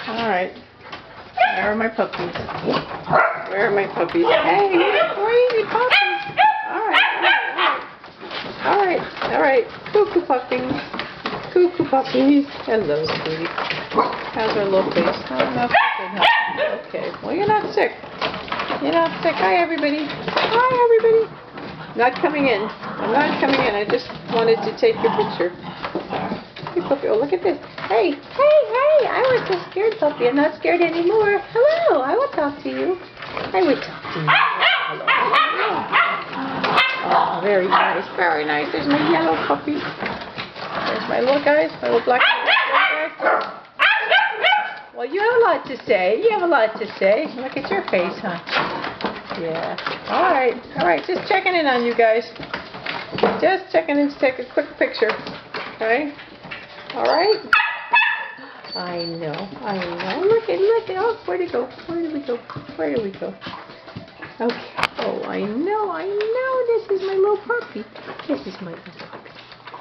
Alright. Where are my puppies? Where are my puppies? Hey, where are you puppies? Alright. Cuckoo puppies. Cuckoo puppies. Hello, sweetie. How's our little face? Oh, no, good, huh? Okay. Well, you're not sick. You're not sick. Hi, everybody. Hi, everybody. Not coming in. I'm not coming in. I just wanted to take your picture. Hey, puppy. Oh, look at this. Hey. I was so scared, puppy. I'm not scared anymore. Hello. I will talk to you. I would talk to you. Hello. Oh, very nice. Very nice. There's my yellow puppy. There's my little guys. My little black guys. Well, you have a lot to say. You have a lot to say. Look at your face, huh? Yeah. Alright. Just checking in on you guys. Just checking in to take a quick picture. Okay? Alright? I know. Look. Oh, where'd it go? Where did we go? Okay. Oh, I know. This is my little puppy.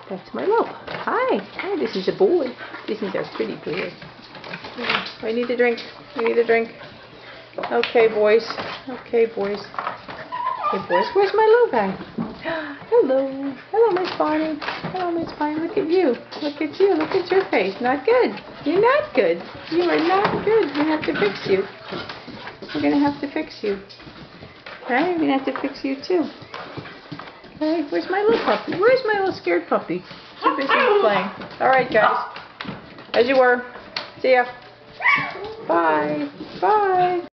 That's my little puppy. Hi, this is a boy. This is our pretty boy. I need a drink. Okay, boys. Where's my little guy? Hello, Miss Bonnie. Look at you. Look at your face. Not good. You're not good. You are not good. We have to fix you. We're gonna have to fix you. Okay, we're gonna have to fix you too. Okay, where's my little puppy? Where's my little scared puppy? Too busy playing. Alright, guys. As you were. See ya. Bye.